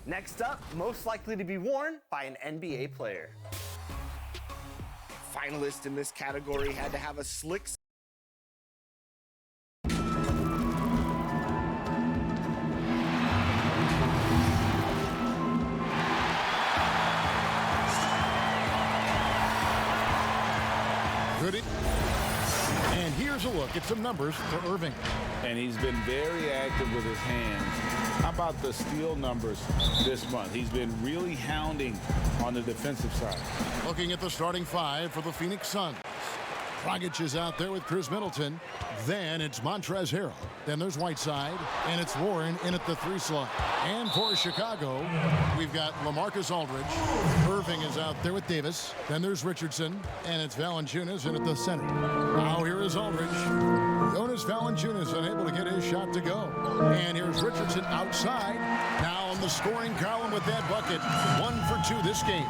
Next up, most likely to be worn by an NBA player. Finalists in this category had to have a slick And here's a look at some numbers for Irving. And he's been very active with his hands. How about the steal numbers this month? He's been really hounding on the defensive side. Looking at the starting five for the Phoenix Suns. Dragic is out there with Chris Middleton. Then it's Montrezl Harrell. Then there's Whiteside. And it's Warren in at the 3 slot. And for Chicago, we've got LaMarcus Aldridge. Irving is out there with Davis. Then there's Richardson. And it's Valanciunas in at the center. Now here is Aldridge. Jonas Valanciunas unable to get his shot to go. And here's Richardson outside. Now in the scoring column with that bucket. 1 for 2 this game.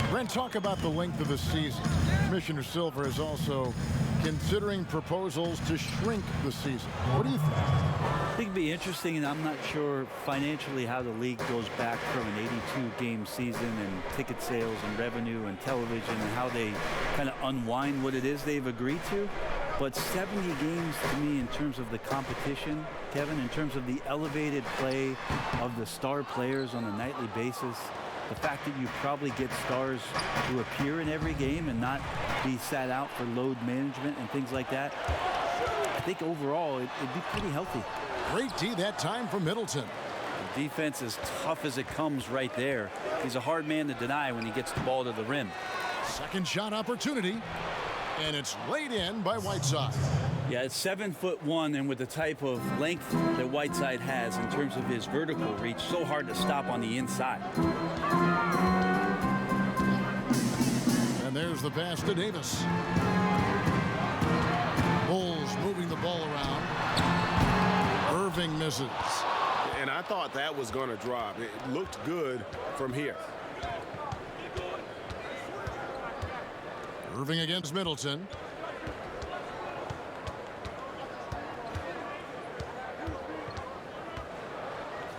Brent, talk about the length of the season. Commissioner Silver is also considering proposals to shrink the season. What do you think? I think it'd be interesting, and I'm not sure financially how the league goes back from an 82-game season and ticket sales and revenue and television and how they kind of unwind what it is they've agreed to. But 70 games to me in terms of the competition, Kevin, in terms of the elevated play of the star players on a nightly basis, the fact that you probably get stars who appear in every game and not be sat out for load management and things like that, I think overall it'd be pretty healthy. Great D that time from Middleton. The defense is tough as it comes right there. He's a hard man to deny when he gets the ball to the rim. Second shot opportunity. And it's laid in by Whiteside. Yeah, it's 7'1", and with the type of length that Whiteside has in terms of his vertical reach, so hard to stop on the inside. And there's the pass to Davis. Bulls moving the ball around. Irving misses. And I thought that was going to drop. It looked good from here. Irving against Middleton.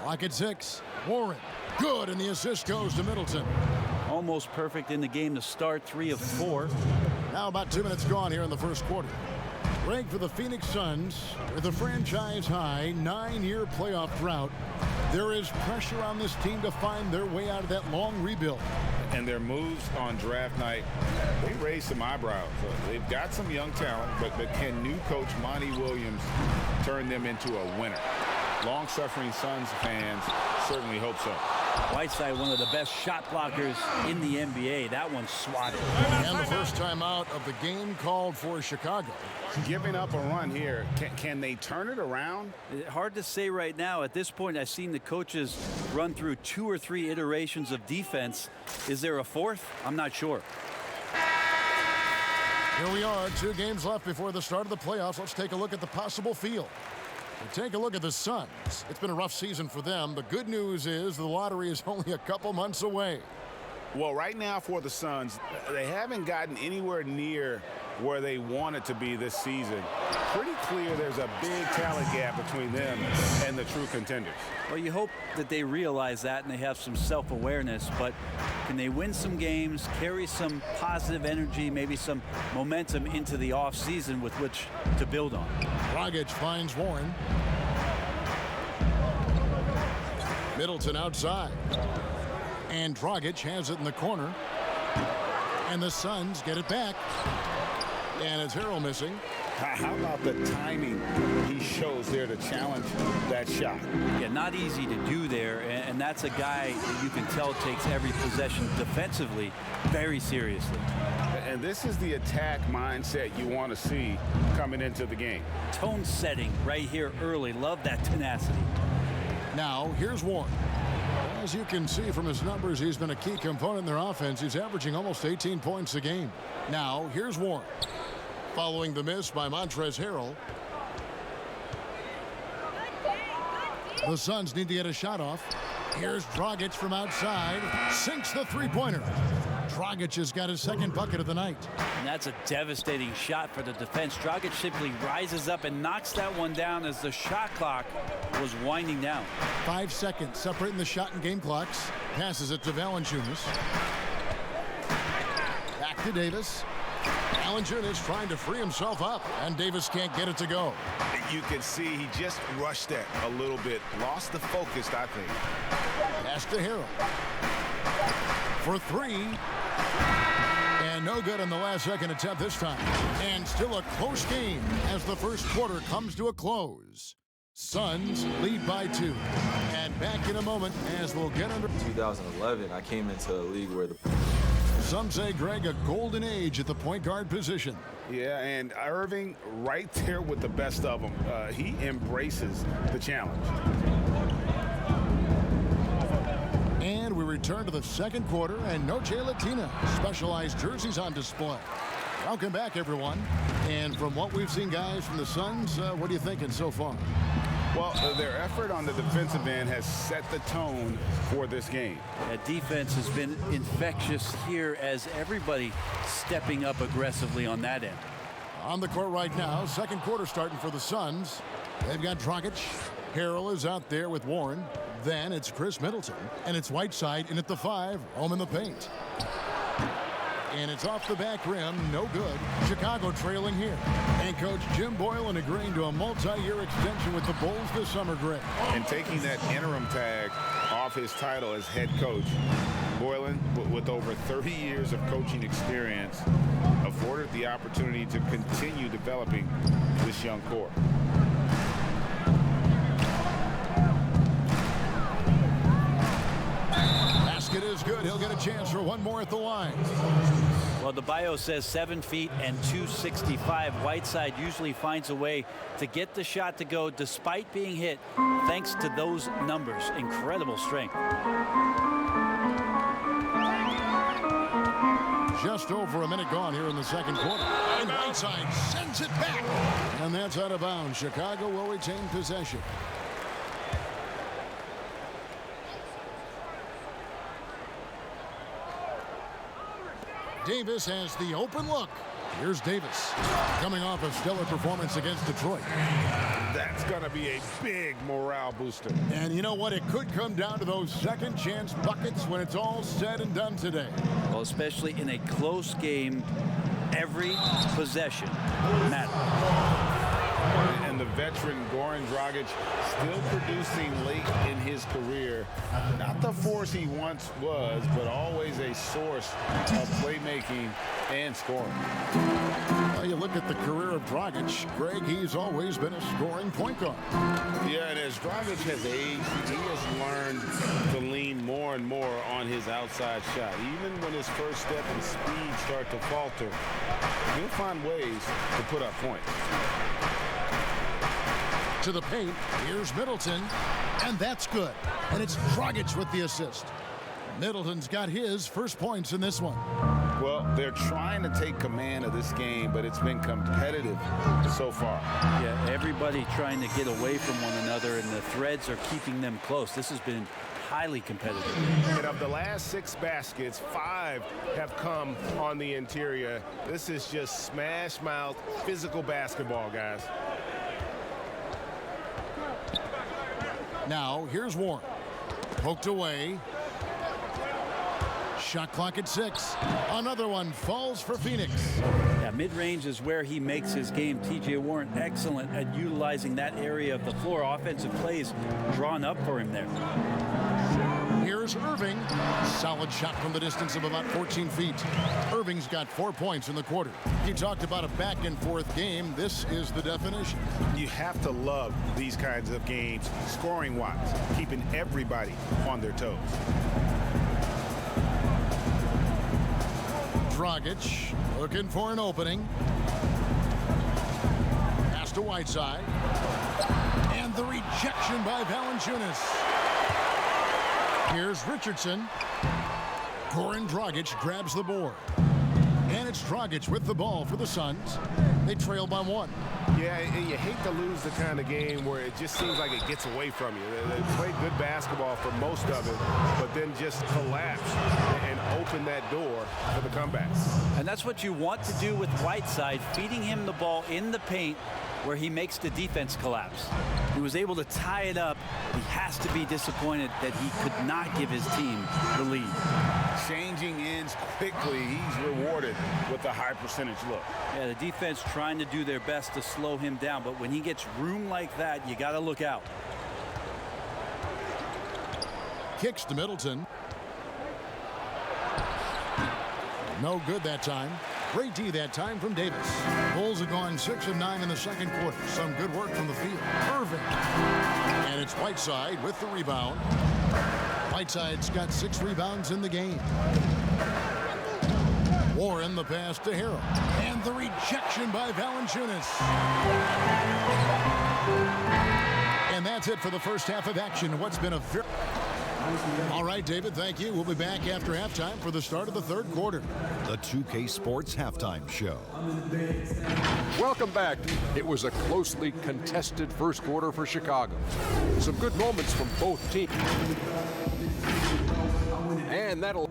Clock at 6. Warren. Good, and the assist goes to Middleton. Almost perfect in the game to start, 3 of 4. Now about 2 minutes gone here in the first quarter. Greg, for the Phoenix Suns, with a franchise-high 9-year playoff drought, there is pressure on this team to find their way out of that long rebuild. And their moves on draft night, they raised some eyebrows. They've got some young talent, but can new coach Monty Williams turn them into a winner? Long-suffering Suns fans certainly hope so. Whiteside, one of the best shot blockers in the NBA. That one swatted. And the first time out of the game called for Chicago. Giving up a run here. Can they turn it around? Hard to say right now. At this point, I've seen the coaches run through 2 or 3 iterations of defense. Is there a 4th? I'm not sure. Here we are, 2 games left before the start of the playoffs. Let's take a look at the possible field. We'll take a look at the Suns. It's been a rough season for them. The good news is the lottery is only a couple months away. Well, right now for the Suns, they haven't gotten anywhere near where they want it to be this season. Pretty clear there's a big talent gap between them and the true contenders. Well, you hope that they realize that and they have some self-awareness, but can they win some games, carry some positive energy, maybe some momentum into the offseason with which to build on? Dragic finds Warren. Middleton outside. And Dragic has it in the corner. And the Suns get it back. And it's Harrell missing. How about the timing he shows there to challenge that shot? Yeah, not easy to do there, and that's a guy that you can tell takes every possession defensively very seriously. And this is the attack mindset you want to see coming into the game. Tone setting right here early. Love that tenacity. Now, here's Warren. As you can see from his numbers, he's been a key component in their offense. He's averaging almost 18 points a game. Now, here's Warren. Following the miss by Montrezl Harrell. The Suns need to get a shot off. Here's Dragic from outside. Sinks the three-pointer. Dragic has got his second bucket of the night. And that's a devastating shot for the defense. Dragic simply rises up and knocks that one down as the shot clock was winding down. 5 seconds separating the shot and game clocks. Passes it to Valanciunas. Back to Davis. Valanciunas trying to free himself up, and Davis can't get it to go. You can see he just rushed that a little bit. Lost the focus, I think. Pass to Harrell. For three. And no good on the last second attempt this time. And still a close game as the first quarter comes to a close. Suns lead by 2. And back in a moment as we'll get under. 2011, I came into a league where some say, Greg, a golden age at the point guard position. Yeah, and Irving right there with the best of them. He embraces the challenge. And we return to the second quarter, and Noche Latina specialized jerseys on display. Welcome back, everyone. And from what we've seen, guys, from the Suns, what are you thinking so far? Well, their effort on the defensive end has set the tone for this game. That defense has been infectious here as everybody stepping up aggressively on that end. On the court right now, second quarter starting for the Suns. They've got Dragic. Harrell is out there with Warren. Then it's Chris Middleton. And it's Whiteside in at the 5, home in the paint. And it's off the back rim, no good. Chicago trailing here. And Coach Jim Boylan agreeing to a multi-year extension with the Bulls this summer, Greg. And taking that interim tag off his title as head coach, Boylan, with over 30 years of coaching experience, afforded the opportunity to continue developing this young core. Basket is good. He'll get a chance for one more at the line. Well, the bio says 7 feet and 265. Whiteside usually finds a way to get the shot to go despite being hit, thanks to those numbers. Incredible strength. Just over a minute gone here in the second quarter. And Whiteside sends it back. And that's out of bounds. Chicago will retain possession. Davis has the open look. Here's Davis coming off a stellar performance against Detroit. That's going to be a big morale booster. And you know what? It could come down to those second chance buckets when it's all said and done today. Well, especially in a close game, every possession matters. And the veteran Goran Dragic still producing late in his career. Not the force he once was, but always a source of playmaking and scoring. Well, you look at the career of Dragic, Greg, he's always been a scoring point guard. Yeah, and as Dragic has aged, he has learned to lean more and more on his outside shot. Even when his first step and speed start to falter, he'll find ways to put up points. To the paint, here's Middleton, and that's good. And it's Dragic with the assist. Middleton's got his first points in this one. Well, they're trying to take command of this game, but it's been competitive so far. Yeah, everybody trying to get away from one another, and the threads are keeping them close. This has been highly competitive. And of the last 6 baskets, 5 have come on the interior. This is just smash mouth physical basketball, guys. Now, here's Warren. Poked away. Shot clock at 6. Another one falls for Phoenix. Yeah, mid-range is where he makes his game. T.J. Warren excellent at utilizing that area of the floor. Offensive plays drawn up for him there. Here's Irving. Solid shot from the distance of about 14 feet. Irving's got 4 points in the quarter. You talked about a back-and-forth game. This is the definition. You have to love these kinds of games, scoring-wise, keeping everybody on their toes. Dragic looking for an opening. Pass to Whiteside. And the rejection by Valanciunas. Here's Richardson. Goran Dragic grabs the board. And it's Dragic with the ball for the Suns. They trail by 1. Yeah, and you hate to lose the kind of game where it just seems like it gets away from you. They played good basketball for most of it, but then just collapse and open that door for the comebacks. And that's what you want to do with Whiteside, feeding him the ball in the paint where he makes the defense collapse. He was able to tie it up. He has to be disappointed that he could not give his team the lead. Changing ends quickly. He's rewarded with a high percentage look. Yeah, the defense trying to do their best to slow him down, but when he gets room like that, you got to look out. Kicks to Middleton. No good that time. Great D that time from Davis. Bulls have gone 6 of 9 in the second quarter. Some good work from the field. Irving. And it's Whiteside with the rebound. Whiteside's got 6 rebounds in the game. Warren the pass to Harrell. And the rejection by Valanciunas. And that's it for the first half of action. What's been a very... All right, David, thank you. We'll be back after halftime for the start of the third quarter. The 2K Sports Halftime Show. Welcome back. It was a closely contested first quarter for Chicago. Some good moments from both teams. And that'll...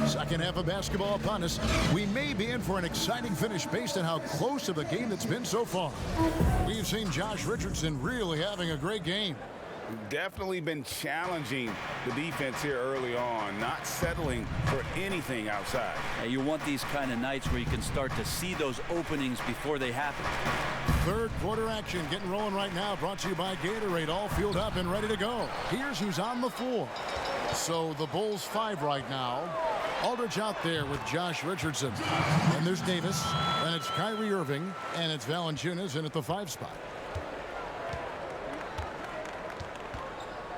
Second half of basketball upon us. We may be in for an exciting finish based on how close of a game that's been so far. We've seen Josh Richardson really having a great game. Definitely been challenging the defense here early on, not settling for anything outside. Yeah, you want these kind of nights where you can start to see those openings before they happen. Third quarter action getting rolling right now, brought to you by Gatorade, all fueled up and ready to go. Here's who's on the floor. So the Bulls 5 right now. Aldridge out there with Josh Richardson. And there's Davis, and it's Kyrie Irving, and it's Valanciunas in at the 5 spot.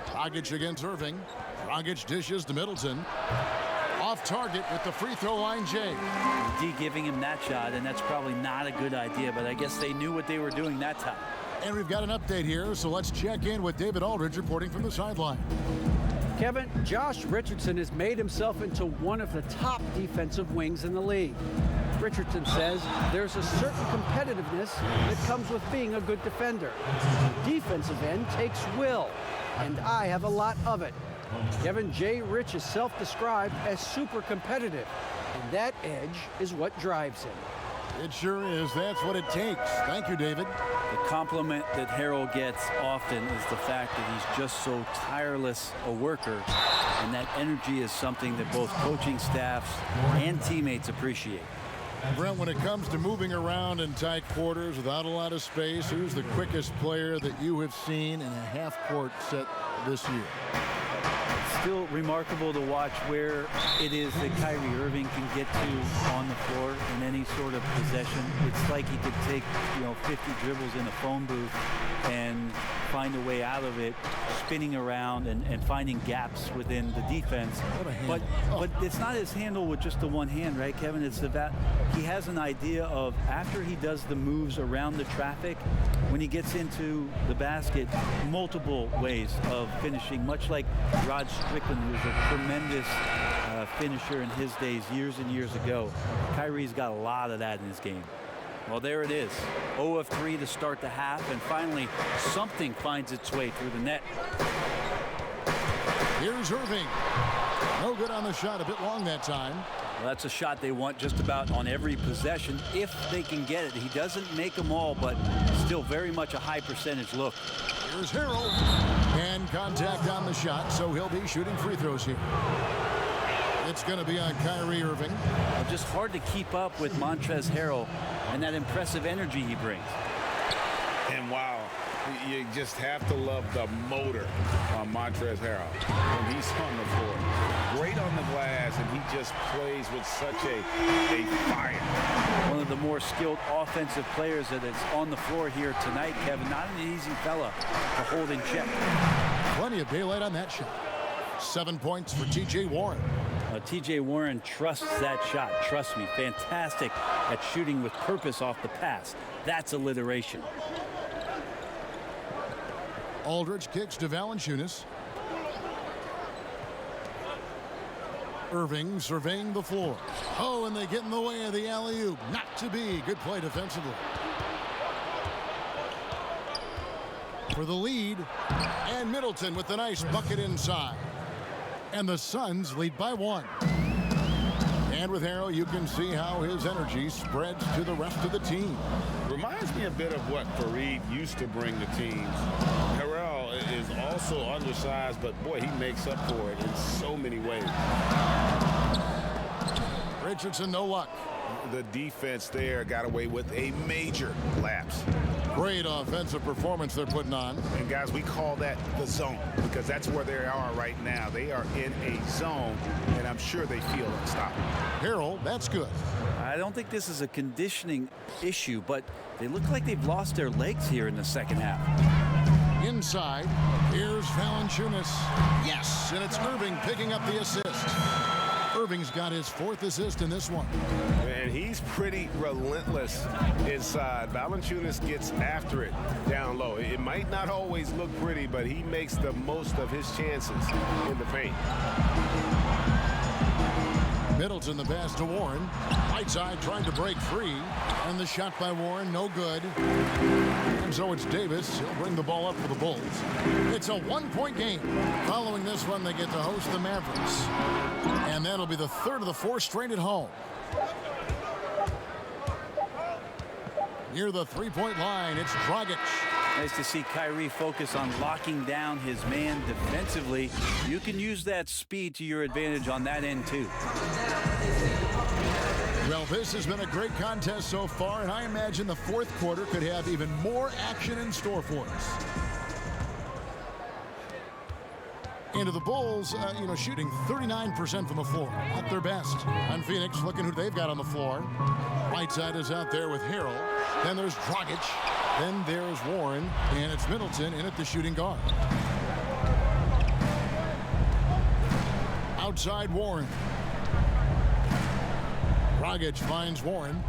Dragic against Irving. Dragic dishes to Middleton. Off target with the free throw line, Jay. D giving him that shot, and that's probably not a good idea, but I guess they knew what they were doing that time. And we've got an update here, so let's check in with David Aldridge reporting from the sideline. Kevin, Josh Richardson has made himself into one of the top defensive wings in the league. Richardson says there's a certain competitiveness that comes with being a good defender. The defensive end takes will, and I have a lot of it. Kevin, J. Rich is self-described as super competitive, and that edge is what drives him. It sure is. That's what it takes. Thank you, David. The compliment that Harrell gets often is the fact that he's just so tireless a worker, and that energy is something that both coaching staffs and teammates appreciate. Brent, when it comes to moving around in tight quarters without a lot of space, who's the quickest player that you have seen in a half-court set this year? Still remarkable to watch where it is that Kyrie Irving can get to on the floor in any sort of possession. It's like he could take, 50 dribbles in a phone booth and find a way out of it, spinning around and finding gaps within the defense. But it's not his handle with just the one hand, right, Kevin? It's that he has an idea of, after he does the moves around the traffic, when he gets into the basket, multiple ways of finishing, much like Rod Strickland, who was a tremendous finisher in his days years and years ago. Kyrie's got a lot of that in his game. Well, there it is. 0 of 3 to start the half, and finally something finds its way through the net. Here's Irving. No good on the shot, a bit long that time. Well, that's a shot they want just about on every possession if they can get it. He doesn't make them all, but still very much a high percentage look. Here's Harrell. And contact on the shot, so he'll be shooting free throws here. It's going to be on Kyrie Irving. Just hard to keep up with Montrezl Harrell and that impressive energy he brings. And wow, you just have to love the motor on Montrezl Harrell when he's on the floor. Great on the glass, and he just plays with such a fire. One of the more skilled offensive players that is on the floor here tonight, Kevin. Not an easy fella to hold in check. Plenty of daylight on that shot. 7 points for T.J. Warren. T.J. Warren trusts that shot. Trust me, fantastic at shooting with purpose off the pass. That's alliteration. Aldridge kicks to Valanciunas. Irving surveying the floor. Oh, and they get in the way of the alley-oop. Not to be. Good play defensively. For the lead. And Middleton with the nice bucket inside. And the Suns lead by 1. And with Harrell, you can see how his energy spreads to the rest of the team. Reminds me a bit of what Fareed used to bring the teams. Harrell is also undersized, but boy, he makes up for it in so many ways. Richardson, no luck. The defense there got away with a major lapse. Great offensive performance they're putting on. And guys, we call that the zone because that's where they are right now. They are in a zone, and I'm sure they feel unstoppable. Harrell, that's good. I don't think this is a conditioning issue, but they look like they've lost their legs here in the second half. Inside, here's Valanciunas. Yes, and it's Irving picking up the assist. Irving's got his 4th assist in this one. And he's pretty relentless inside. Valanciunas gets after it down low. It might not always look pretty, but he makes the most of his chances in the paint. Middleton the pass to Warren. Whiteside trying to break free. And the shot by Warren, no good. And so it's Davis. He'll bring the ball up for the Bulls. It's a 1-point game. Following this one, they get to host the Mavericks. And that'll be the 3rd of the 4 straight at home. Near the 3-point line, it's Dragic. Nice to see Kyrie focus on locking down his man defensively. You can use that speed to your advantage on that end, too. Well, this has been a great contest so far, and I imagine the 4th quarter could have even more action in store for us. Into the Bulls, shooting 39% from the floor. At their best. On Phoenix, looking who they've got on the floor. Whiteside is out there with Harrell. Then there's Dragic. Then there's Warren. And it's Middleton in at the shooting guard. Outside Warren. Dragic finds Warren.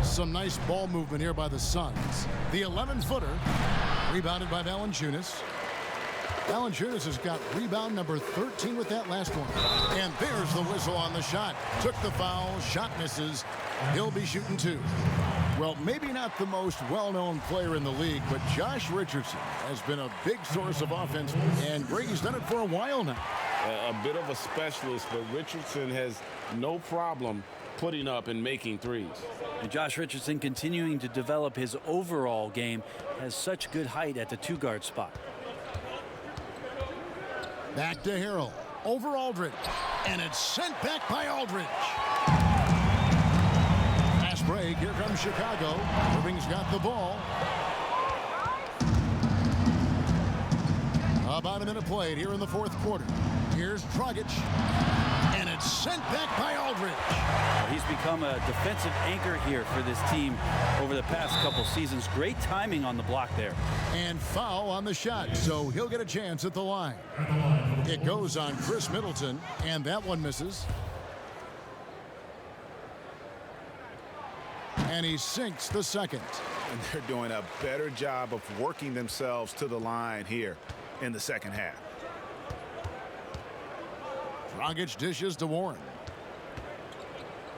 Some nice ball movement here by the Suns. The 11-footer. Rebounded by Valanciunas. Valanciunas has got rebound number 13 with that last one. And there's the whistle on the shot. Took the foul. Shot misses. He'll be shooting 2. Well, maybe not the most well-known player in the league, but Josh Richardson has been a big source of offense. And Brady's done it for a while now. A bit of a specialist, but Richardson has no problem putting up and making threes. And Josh Richardson continuing to develop his overall game, has such good height at the 2-guard spot. Back to Harrell. Over Aldridge. And it's sent back by Aldridge. Fast break. Here comes Chicago. Irving's got the ball. About a minute played here in the 4th quarter. Here's Dragic. And it's sent back by Aldridge. He's become a defensive anchor here for this team over the past couple seasons. Great timing on the block there. And foul on the shot, so he'll get a chance at the line. It goes on Chris Middleton, and that one misses. And he sinks the second. And they're doing a better job of working themselves to the line here in the second half. Dragic dishes to Warren.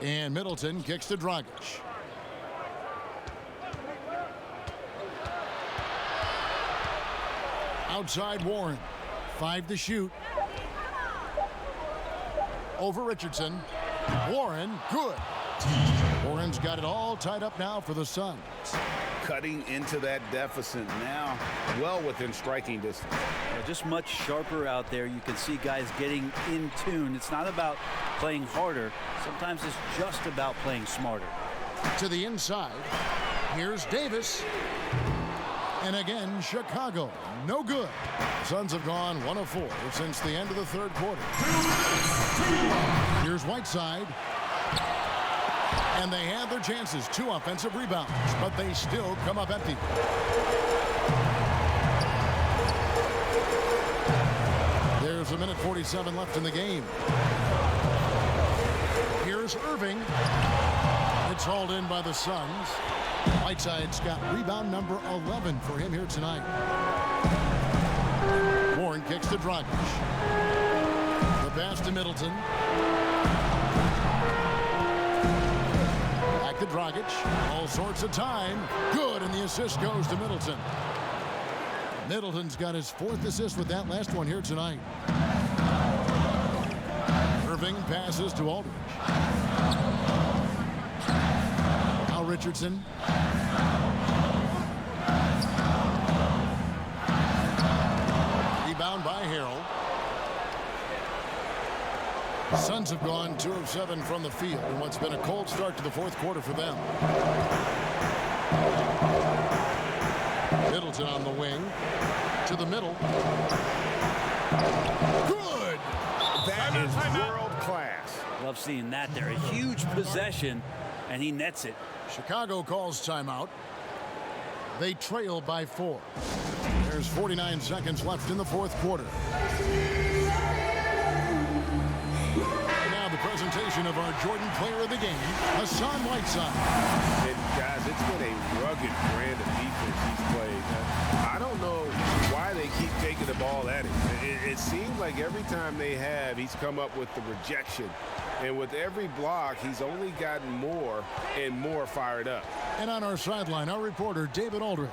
And Middleton kicks to Dragic. Outside Warren. 5 to shoot. Over Richardson. Warren, good. Warren's got it all tied up now for the Suns. Cutting into that deficit now, well within striking distance. Just much sharper out there. You can see guys getting in tune. It's not about playing harder. Sometimes it's just about playing smarter. To the inside. Here's Davis. And again, Chicago. No good. Suns have gone 1 of 4 since the end of the 3rd quarter. Here's Whiteside. And they have their chances. 2 offensive rebounds, but they still come up empty. There's a minute 47 left in the game. Here's Irving. It's hauled in by the Suns. Whiteside's got rebound number 11 for him here tonight. Warren kicks to Dragic. The pass to Middleton. Back to Dragic. All sorts of time. Good, and the assist goes to Middleton. Middleton's got his 4th assist with that last one here tonight. Irving passes to Aldridge. Now Richardson. Rebound by Harrell. Suns have gone 2 of 7 from the field in what's been a cold start to the 4th quarter for them. Middleton on the wing. To the middle. Good! That is world class. Love seeing that there. A huge possession, and he nets it. Chicago calls timeout. They trail by 4. There's 49 seconds left in the 4th quarter. Now the presentation of our Jordan Player of the Game, Hassan Whiteside. And guys, it's been a rugged brand of defense he's played. I don't know why they keep taking the ball at him. It seems like every time they have, he's come up with the rejection. And with every block, he's only gotten more and more fired up. And on our sideline, our reporter, David Aldridge.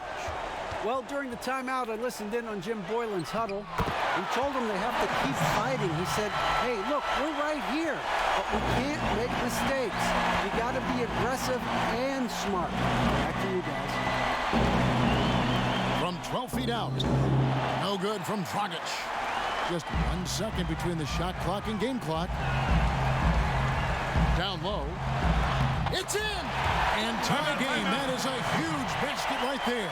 Well, during the timeout, I listened in on Jim Boylan's huddle. He told them they have to keep fighting. He said, hey, look, we're right here, but we can't make mistakes. You got to be aggressive and smart. Back to you guys. From 12 feet out. No good from Dragic. Just 1 second between the shot clock and game clock. Down low. It's in! And tie game. That is a huge basket right there.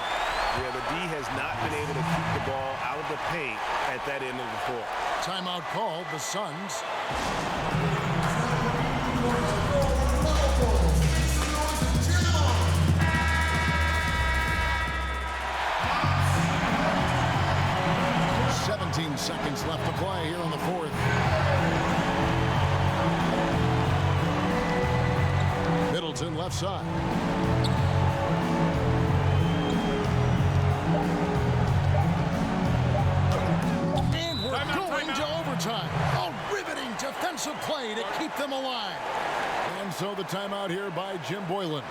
Yeah, the D has not been able to keep the ball out of the paint at that end of the court. Timeout called. The Suns. Seconds left to play here in the 4th. Middleton left side. And we're going to overtime. A riveting defensive play to keep them alive. And so the timeout here by Jim Boylan.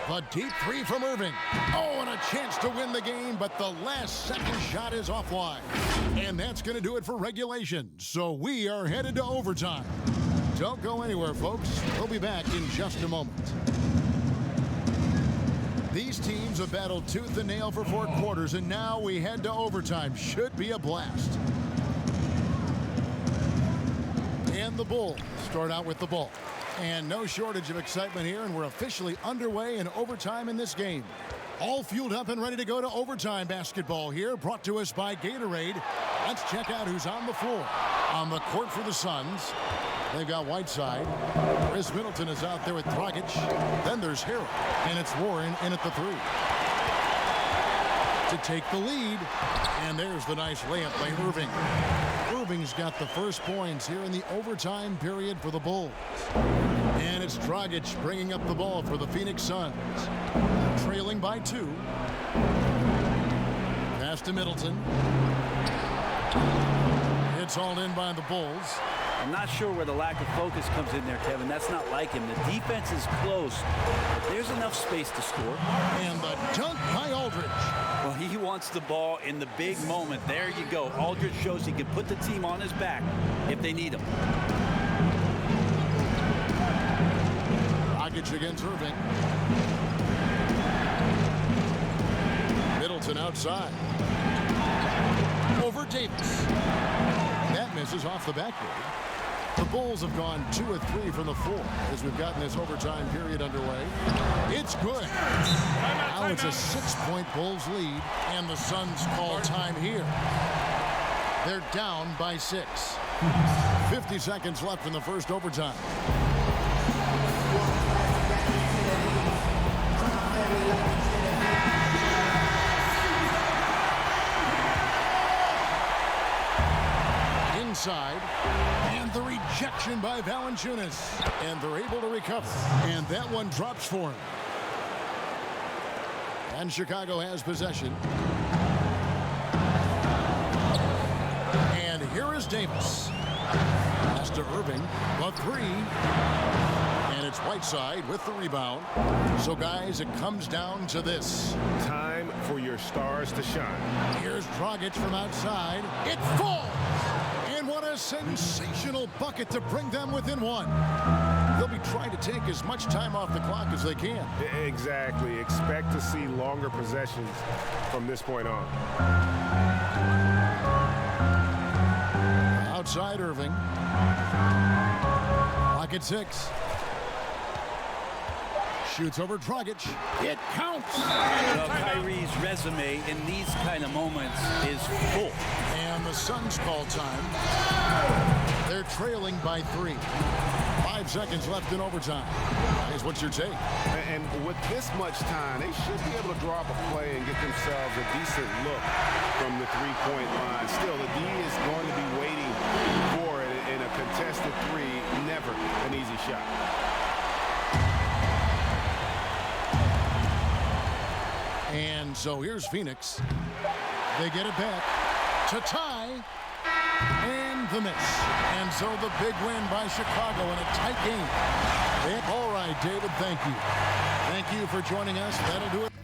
A deep 3 from Irving. Oh, and a chance to win the game, but the last second shot is offline. And that's going to do it for regulation. So we are headed to overtime. Don't go anywhere, folks. We'll be back in just a moment. These teams have battled tooth and nail for 4 quarters, and now we head to overtime. Should be a blast. And the Bulls start out with the ball. And no shortage of excitement here, and we're officially underway in overtime in this game. All fueled up and ready to go to overtime basketball here, brought to us by Gatorade. Let's check out who's on the floor. On the court for the Suns, they've got Whiteside. Chris Middleton is out there with Dragic. Then there's Harrell, and it's Warren in at the 3. To take the lead, and there's the nice layup by Irving. Irving's got the first points here in the overtime period for the Bulls. And it's Dragic bringing up the ball for the Phoenix Suns. Trailing by 2. Pass to Middleton. It's hauled in by the Bulls. I'm not sure where the lack of focus comes in there, Kevin. That's not like him. The defense is close, but there's enough space to score. And the dunk by Aldridge. Well, he wants the ball in the big moment. There you go. Aldridge shows he can put the team on his back if they need him. Dragic against Irving. Middleton outside. Over Davis. That misses off the backboard. The Bulls have gone 2 of 3 from the floor as we've gotten this overtime period underway. It's good. Now it's a 6-point Bulls lead, and the Suns call time here. They're down by 6. 50 seconds left in the first overtime. side. And the rejection by Valanciunas. And they're able to recover. And that one drops for him. And Chicago has possession. And here is Davis. Pass to Irving. A three. And it's Whiteside with the rebound. So, guys, it comes down to this. Time for your stars to shine. Here's Dragic from outside. It falls! And what a sensational bucket to bring them within one. They'll be trying to take as much time off the clock as they can. Exactly. Expect to see longer possessions from this point on. Outside Irving. Clock at 6. Shoots over Dragic. It counts. Well, Kyrie's resume in these kind of moments is full. And the Suns call time. They're trailing by 3. 5 seconds left in overtime. Guys, what's your take? And with this much time, they should be able to draw up a play and get themselves a decent look from the three-point line. Still, the D is going to be waiting for it in a contested three. Never an easy shot. And so here's Phoenix. They get it back to tie. And the miss. And so the big win by Chicago in a tight game. All right, David, thank you. Thank you for joining us. That'll do it.